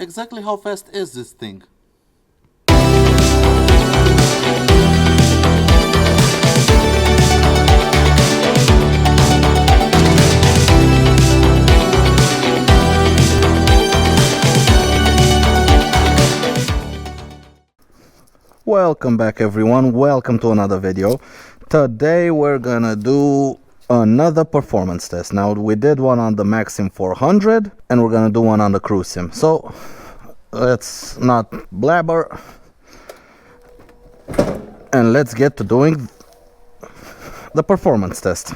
exactly how fast is this thing? Welcome back everyone, welcome to another video. Today we're gonna do another performance test. Now we did one on the Maxsym 400 and we're gonna do one on the Cruisym. So let's not blabber and let's get to doing the performance test.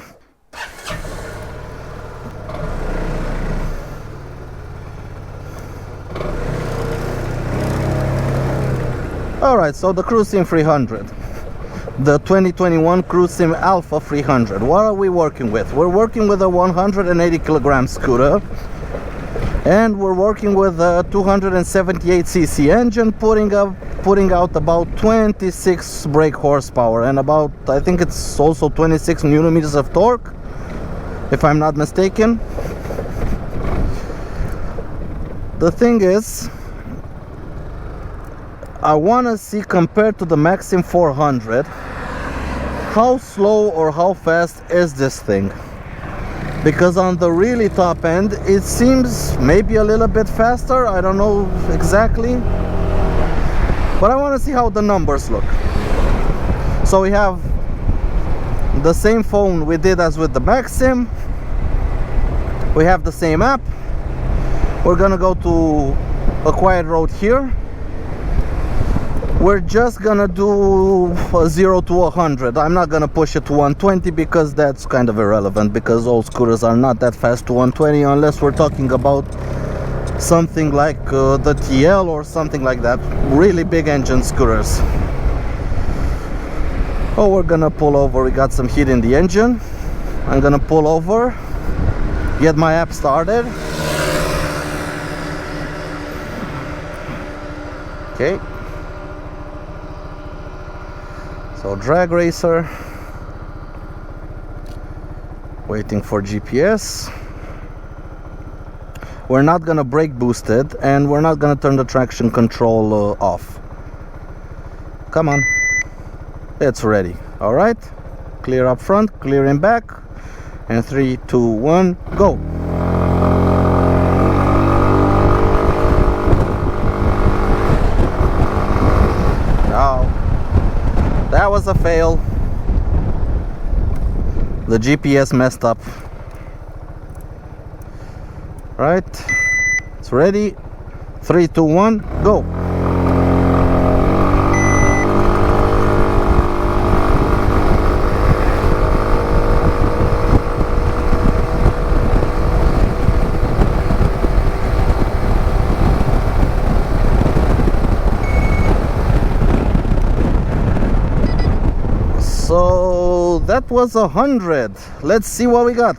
Alright, so the Cruisym 300, the 2021 Cruisym Alpha 300. What are we working with? We're working with a 180 kilogram scooter, and we're working with a 278cc engine, putting out about 26 brake horsepower and about, I think it's also 26 newton-meters of torque, if I'm not mistaken. The thing is, I want to see, compared to the Maxsym 400, how slow or how fast is this thing, because on the really top end it seems maybe a little bit faster. I don't know exactly, but I want to see how the numbers look. So we have the same phone we did as with the Maxsym. We have the same app. We're gonna go to a quiet road here. We're just gonna do a 0 to 100. I'm not gonna push it to 120 because that's kind of irrelevant, because all scooters are not that fast to 120 unless we're talking about something like the TL or something like that, really big engine scooters. Oh, we're gonna pull over. We got some heat in the engine. I'm gonna pull over, get my app started. Okay. So drag racer, waiting for GPS. We're not gonna brake boost it, and we're not gonna turn the traction control off. Come on, it's ready. All right, clear up front, clear in back, and 3, 2, 1, go. That was a fail. The GPS messed up. Right, it's ready. 3, 2, 1, go. So that was 100. Let's see what we got.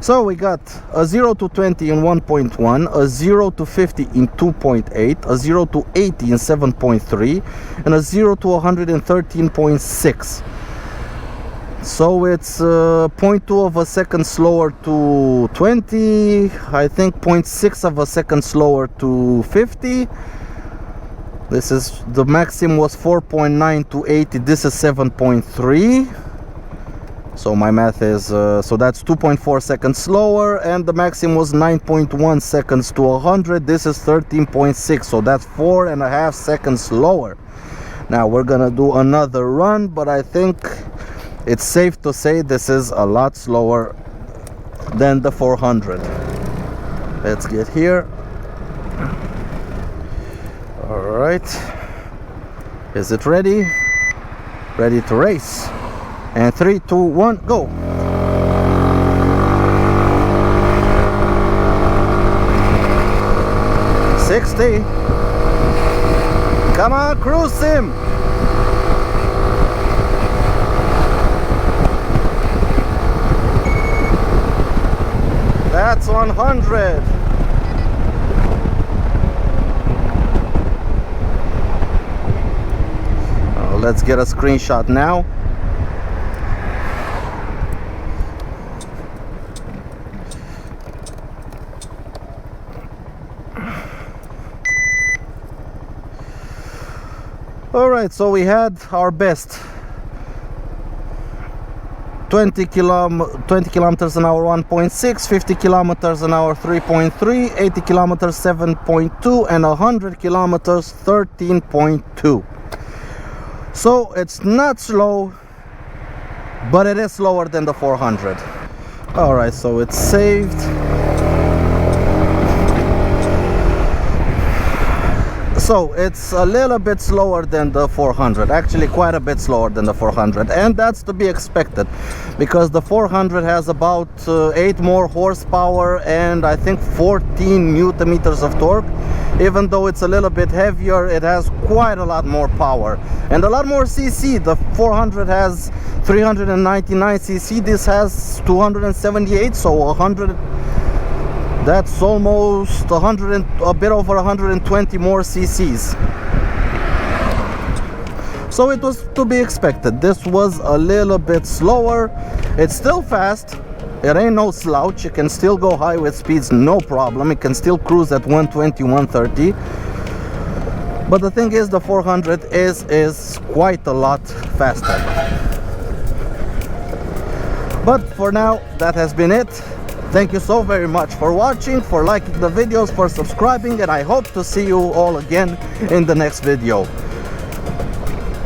So we got a 0 to 20 in 1.1, a 0 to 50 in 2.8, a 0 to 80 in 7.3, and a 0 to 113.6. So it's 0.2 of a second slower to 20, I think 0.6 of a second slower to 50. This is, the Maxsym was 4.9 to 80, this is 7.3. So my math is, so that's 2.4 seconds slower, and the Maxsym was 9.1 seconds to 100, this is 13.6, so that's 4.5 seconds slower. Now we're gonna do another run, but I think it's safe to say this is a lot slower than the 400. Let's get here. All right, is it ready? Ready to race. And 3, 2, 1, go. $60. Come on, Cruisym. That's 100. Let's get a screenshot now. All right, so we had our best 20 kilometers an hour 1.6, 50 kilometers an hour 3.3, 80 kilometers 7.2, and 100 kilometers 13.2. So it's not slow, but it is slower than the 400. All right, so it's saved. So it's a little bit slower than the 400, actually quite a bit slower than the 400, and that's to be expected because the 400 has about 8 more horsepower and I think 14 newton meters of torque. Even though it's a little bit heavier, it has quite a lot more power and a lot more cc. The 400 has 399 cc, this has 278, so 100. That's almost 100 and a bit over 120 more cc's. So it was to be expected. This was a little bit slower. It's still fast. It ain't no slouch. You can still go high with speeds, no problem. It can still cruise at 120, 130. But the thing is, the 400 is quite a lot faster. But for now, that has been it. Thank you so very much for watching, for liking the videos, for subscribing, and I hope to see you all again in the next video.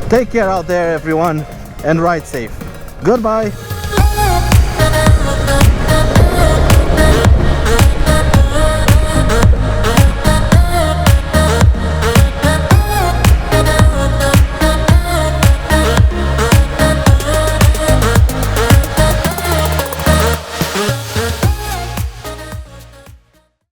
Take care out there, everyone, and ride safe. Goodbye.